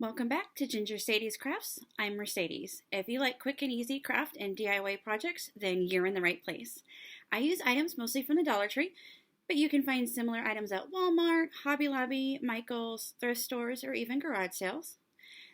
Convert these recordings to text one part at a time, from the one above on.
Welcome back to Ginger Sadie's Crafts. I'm Mercedes. If you like quick and easy craft and DIY projects, then you're in the right place. I use items mostly from the Dollar Tree, but you can find similar items at Walmart, Hobby Lobby, Michael's, thrift stores, or even garage sales.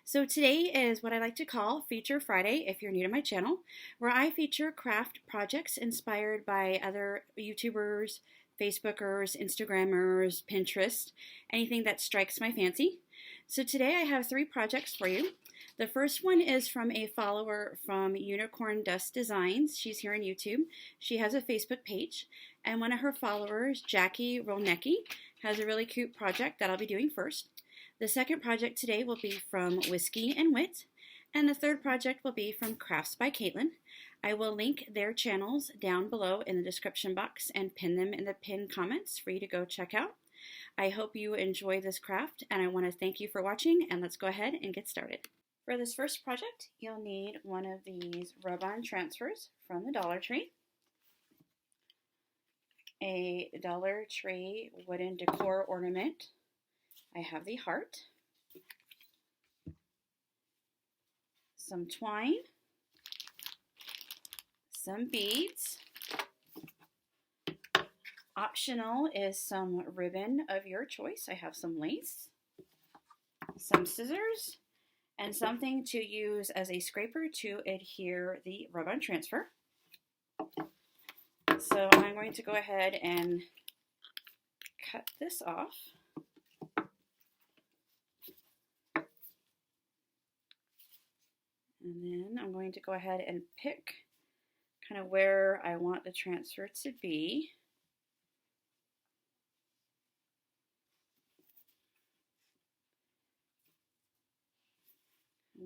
So today is what I like to call Feature Friday if you're new to my channel, where I feature craft projects inspired by other YouTubers, Facebookers, Instagrammers, Pinterest, anything that strikes my fancy. So today I have 3 projects for you. The first one is from a follower from Unicorn Dust Designs. She's here on YouTube. She has a Facebook page, and one of her followers, Jackie Rolnecki, has a really cute project that I'll be doing first. The second project today will be from Whiskey and Whit, and the third project will be from Krafts By Katlyn. I will link their channels down below in the description box and pin them in the pinned comments for you to go check out. I hope you enjoy this craft, and I want to thank you for watching, and let's go ahead and get started. For this first project, you'll need one of these rub-on transfers from the Dollar Tree, a Dollar Tree wooden decor ornament. I have the heart, some twine, some beads. Optional is some ribbon of your choice. I have some lace, some scissors, and something to use as a scraper to adhere the rub-on transfer. So I'm going to go ahead and cut this off. And then I'm going to go ahead and pick kind of where I want the transfer to be.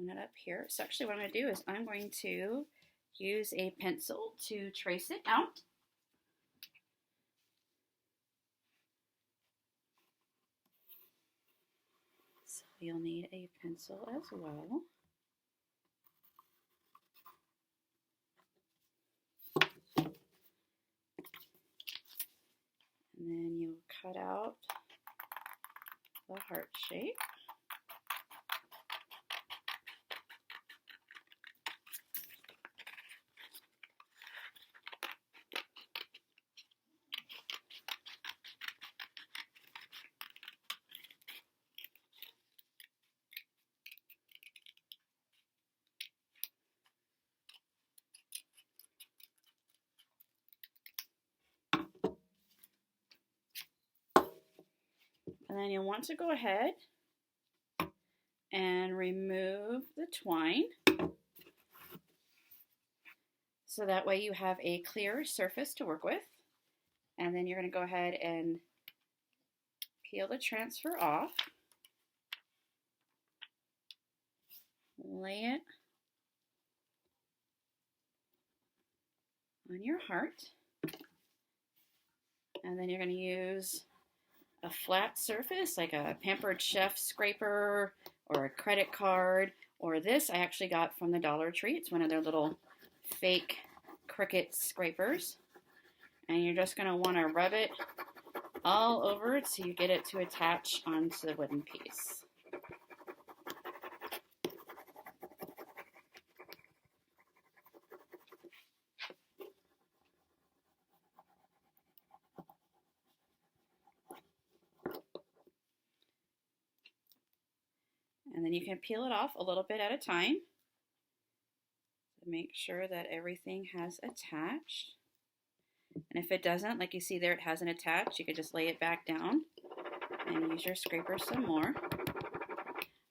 It up here. So actually what I'm going to do is I'm going to use a pencil to trace it out. So you'll need a pencil as well. And then you'll cut out the heart shape. And then you'll want to go ahead and remove the twine, so that way you have a clear surface to work with. And then you're going to go ahead and peel the transfer off, lay it on your heart, and then you're going to use a flat surface like a Pampered Chef scraper or a credit card, or this I actually got from the Dollar Tree. It's one of their little fake cricket scrapers, and you're just going to want to rub it all over it so you get it to attach onto the wooden piece. And then you can peel it off a little bit at a time to make sure that everything has attached. And if it doesn't, like you see there, it hasn't attached, you could just lay it back down and use your scraper some more.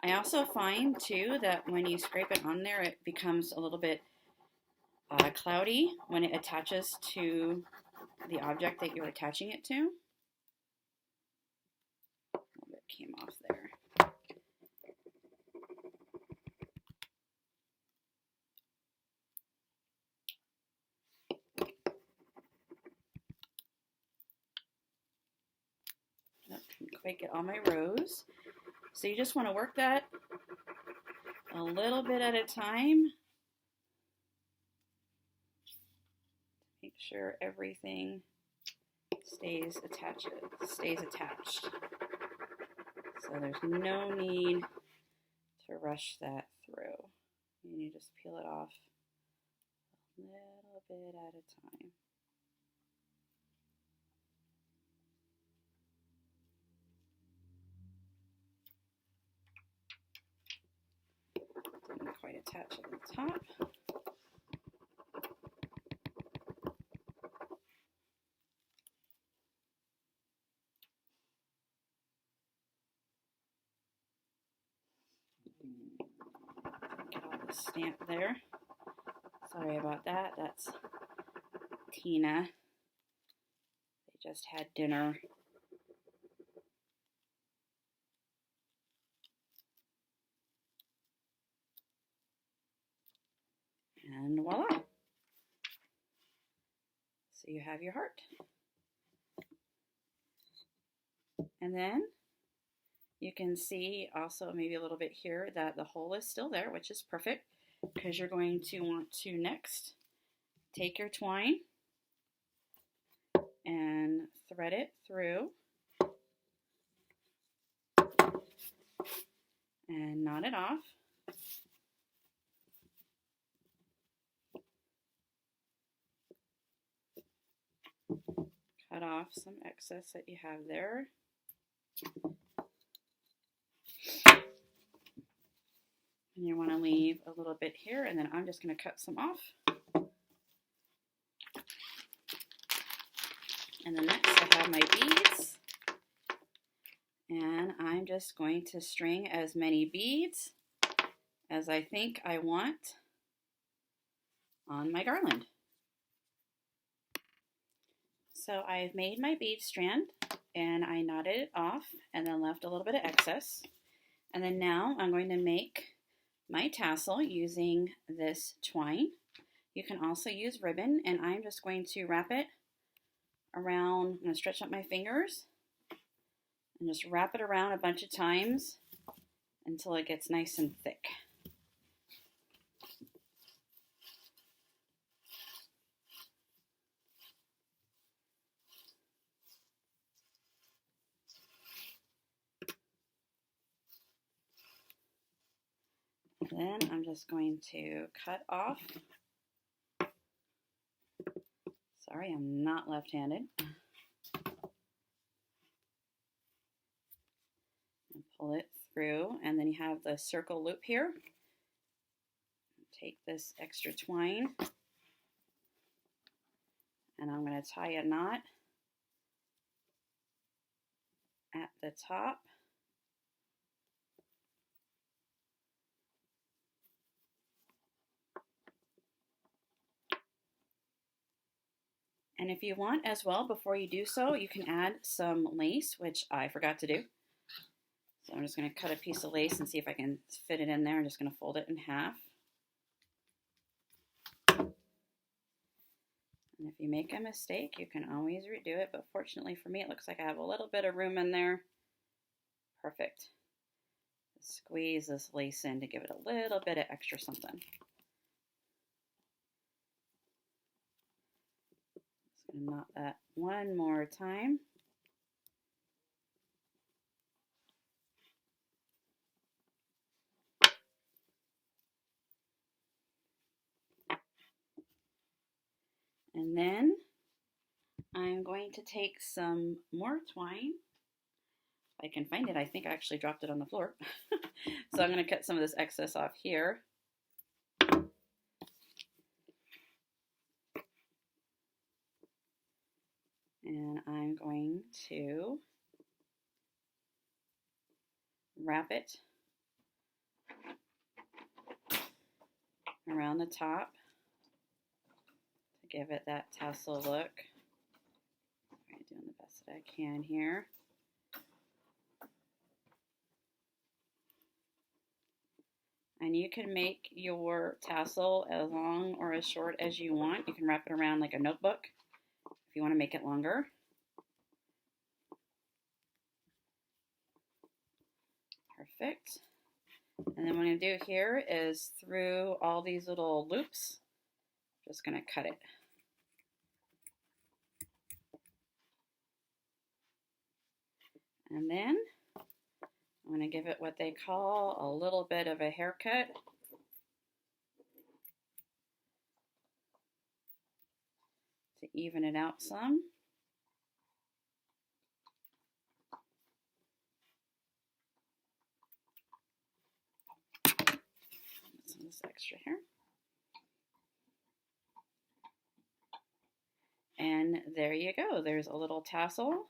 I also find too that when you scrape it on there, it becomes a little bit cloudy when it attaches to the object that you're attaching it to. A little bit came off there. Couldn't quite get all my rows. So you just want to work that a little bit at a time. Make sure everything stays attached. So there's no need to to rush that through. And you just peel it off a little bit at a time. Didn't quite attach at the top. Get all the stamp there. Sorry about that. That's Tina. They just had dinner. And voila. So you have your heart. And then you can see also maybe a little bit here that the hole is still there, which is perfect because you're going to want to next take your twine and thread it through and knot it off. Cut off some excess that you have there. And you want to leave a little bit here, and then I'm just going to cut some off. And then next I have my beads. And I'm just going to string as many beads as I think I want on my garland. So I've made my bead strand and I knotted it off and then left a little bit of excess. And then now I'm going to make my tassel using this twine. You can also use ribbon, and I'm just going to wrap it around. I'm going to stretch out my fingers and just wrap it around a bunch of times until it gets nice and thick. Then I'm just going to cut off. Sorry, I'm not left-handed. And pull it through, and then you have the circle loop here. Take this extra twine, and I'm going to tie a knot at the top. And if you want as well, before you do so, you can add some lace, which I forgot to do. So I'm just going to cut a piece of lace and see if I can fit it in there. I'm just going to fold it in half. And if you make a mistake, you can always redo it, but fortunately for me, it looks like I have a little bit of room in there. Perfect. Squeeze this lace in to give it a little bit of extra something. Knot that one more time. And then I'm going to take some more twine. If I can find it, I think I actually dropped it on the floor. So I'm going to cut some of this excess off here. And I'm going to wrap it around the top to give it that tassel look. I'm doing the best that I can here. And you can make your tassel as long or as short as you want. You can wrap it around like a notebook if you want to make it longer. Perfect. And then what I'm going to do here is through all these little loops, I'm just going to cut it. And then I'm going to give it what they call a little bit of a haircut. To even it out some. Some of this extra here. And there you go. There's a little tassel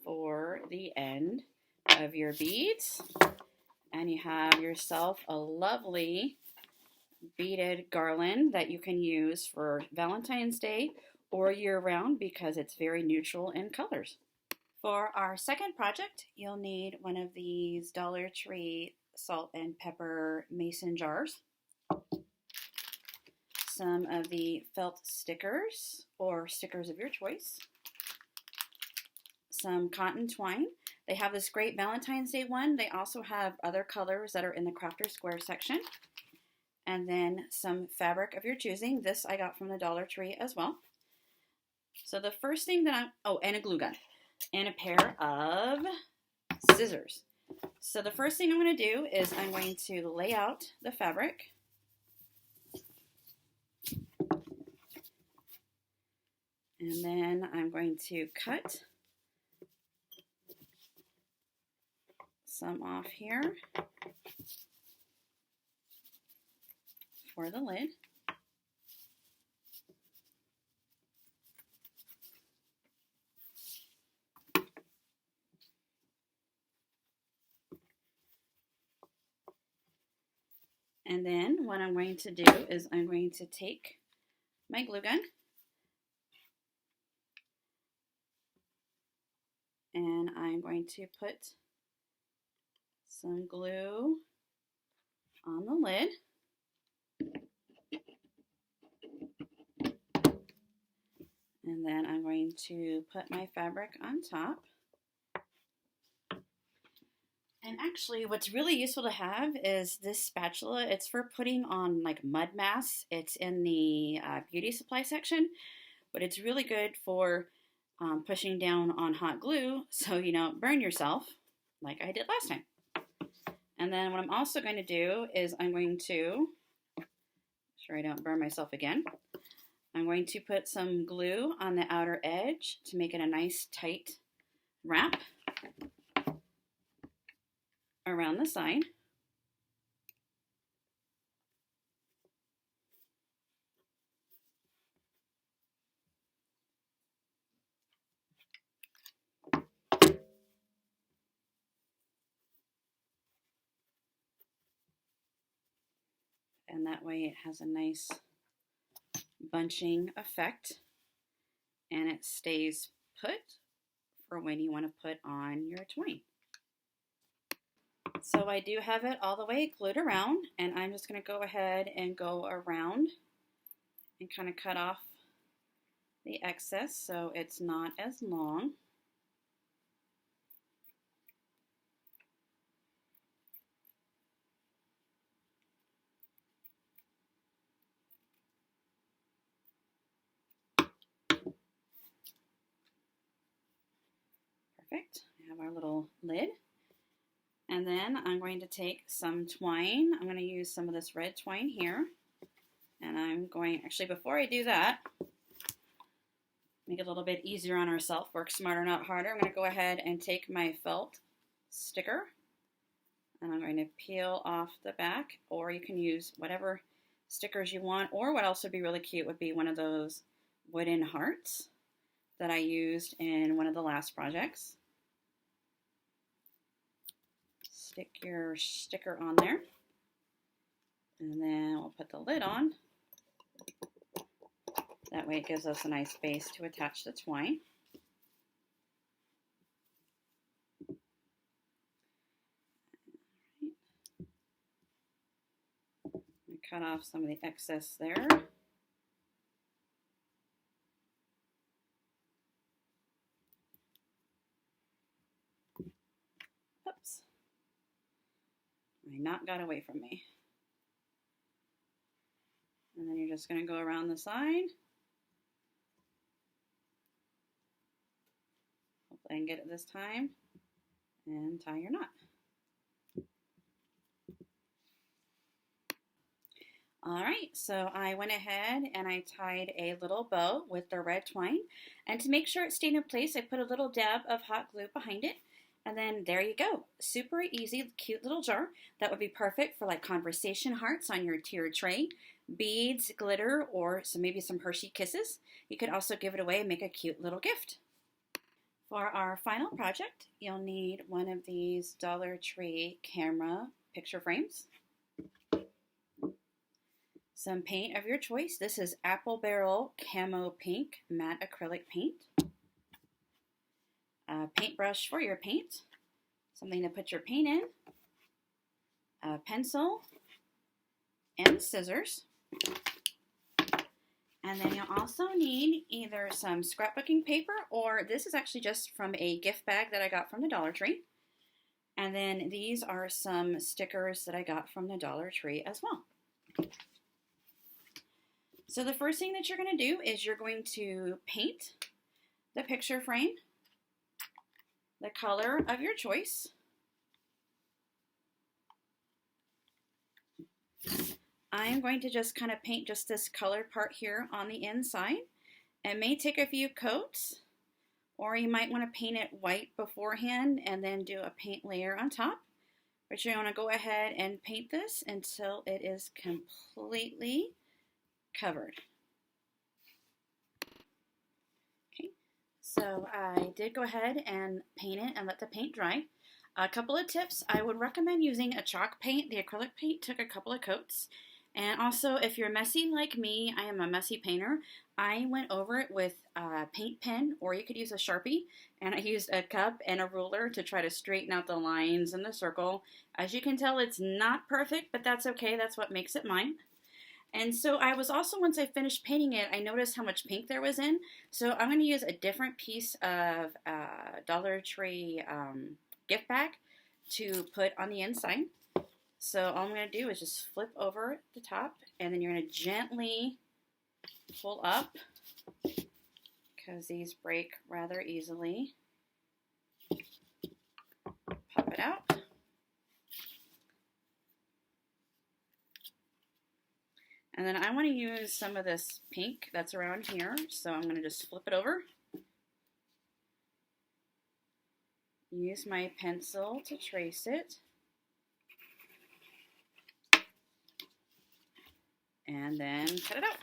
for the end of your beads. And you have yourself a lovely beaded garland that you can use for Valentine's Day or year-round because it's very neutral in colors. For our second project, you'll need one of these Dollar Tree salt and pepper mason jars, some of the felt stickers or stickers of your choice, some cotton twine. They have this great Valentine's Day one. They also have other colors that are in the Crafter Square section. And then some fabric of your choosing. This I got from the Dollar Tree as well. So the first thing that and a glue gun and a pair of scissors. So the first thing I'm going to do is I'm going to lay out the fabric. And then I'm going to cut some off here for the lid. And then what I'm going to do is I'm going to take my glue gun and I'm going to put some glue on the lid. And then I'm going to put my fabric on top. And actually what's really useful to have is this spatula. It's for putting on like mud masks. It's in the beauty supply section, but it's really good for pushing down on hot glue so you don't burn yourself like I did last time. And then what I'm also going to do is I'm going to, make sure I don't burn myself again, I'm going to put some glue on the outer edge to make it a nice tight wrap around the side. And that way it has a nice bunching effect and it stays put for when you want to put on your twine. So I do have it all the way glued around, and I'm just going to go ahead and go around and kind of cut off the excess so it's not as long. Perfect. We have our little lid. And then I'm going to take some twine. I'm going to use some of this red twine here. And I'm going, actually before I do that, make it a little bit easier on ourselves, work smarter, not harder. I'm going to go ahead and take my felt sticker and I'm going to peel off the back, or you can use whatever stickers you want, or what else would be really cute would be one of those wooden hearts that I used in one of the last projects. Stick your sticker on there, and then we'll put the lid on. That way it gives us a nice base to attach the twine. Cut off some of the excess there. Oops. My knot got away from me. And then you're just going to go around the side. Hopefully I can get it this time. And tie your knot. Alright, so I went ahead and I tied a little bow with the red twine. And to make sure it stayed in place, I put a little dab of hot glue behind it. And then there you go. Super easy, cute little jar. That would be perfect for like conversation hearts on your tiered tray, beads, glitter, or maybe some Hershey Kisses. You could also give it away and make a cute little gift. For our final project, you'll need one of these Dollar Tree camera picture frames, some paint of your choice. This is Apple Barrel Camo Pink Matte Acrylic Paint, a paintbrush for your paint, something to put your paint in, a pencil, and scissors. And then you'll also need either some scrapbooking paper, or this is actually just from a gift bag that I got from the Dollar Tree. And then these are some stickers that I got from the Dollar Tree as well. So the first thing that you're going to do is you're going to paint the picture frame the color of your choice. I'm going to just kind of paint just this colored part here on the inside. It may take a few coats, or you might want to paint it white beforehand and then do a paint layer on top. But you want to go ahead and paint this until it is completely covered. Okay, so I did go ahead and paint it and let the paint dry. A couple of tips: I would recommend using a chalk paint. The acrylic paint took a couple of coats. And also, if you're messy like me, I am a messy painter, I went over it with a paint pen, or you could use a Sharpie, and I used a cup and a ruler to try to straighten out the lines in the circle. As you can tell, it's not perfect, but that's okay. That's what makes it mine. And so I was also, once I finished painting it, I noticed how much pink there was in. So I'm going to use a different piece of Dollar Tree gift bag to put on the inside. So all I'm going to do is just flip over the top, and then you're going to gently pull up, because these break rather easily. Pop it out. And then I want to use some of this pink that's around here, so I'm going to just flip it over. Use my pencil to trace it. And then cut it out.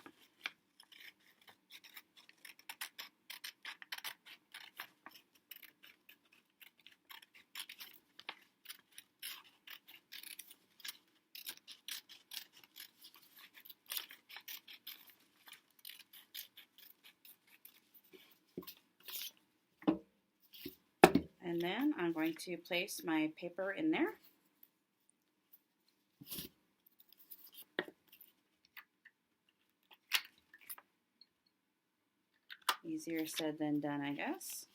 And then I'm going to place my paper in there. Easier said than done, I guess.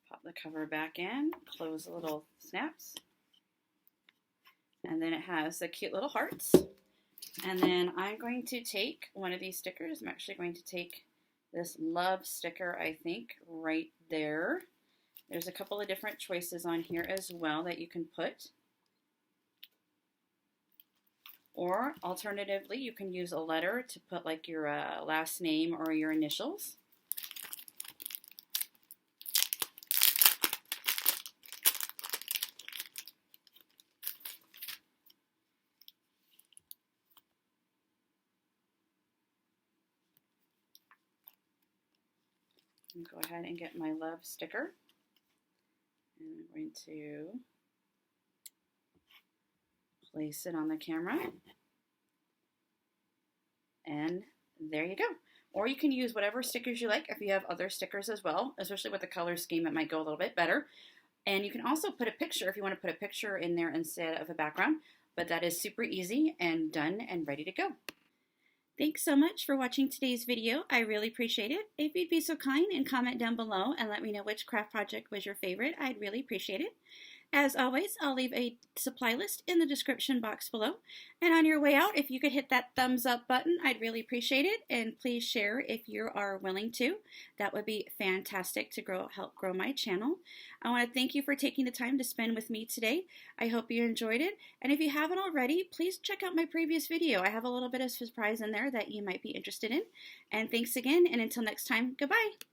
Pop the cover back in, close the little snaps. And then it has the cute little hearts. And then I'm going to take one of these stickers. I'm actually going to take this love sticker, I think, right there. There's a couple of different choices on here as well that you can put. Or alternatively, you can use a letter to put like your last name or your initials. And go ahead and get my love sticker. And I'm going to place it on the camera. And there you go. Or you can use whatever stickers you like if you have other stickers as well, especially with the color scheme, it might go a little bit better. And you can also put a picture if you want to put a picture in there instead of a background, but that is super easy and done and ready to go. Thanks so much for watching today's video. I really appreciate it. If you'd be so kind and comment down below and let me know which craft project was your favorite, I'd really appreciate it. As always, I'll leave a supply list in the description box below. And on your way out, if you could hit that thumbs up button, I'd really appreciate it. And please share if you are willing to. That would be fantastic to help grow my channel. I want to thank you for taking the time to spend with me today. I hope you enjoyed it. And if you haven't already, please check out my previous video. I have a little bit of surprise in there that you might be interested in. And thanks again, and until next time, goodbye.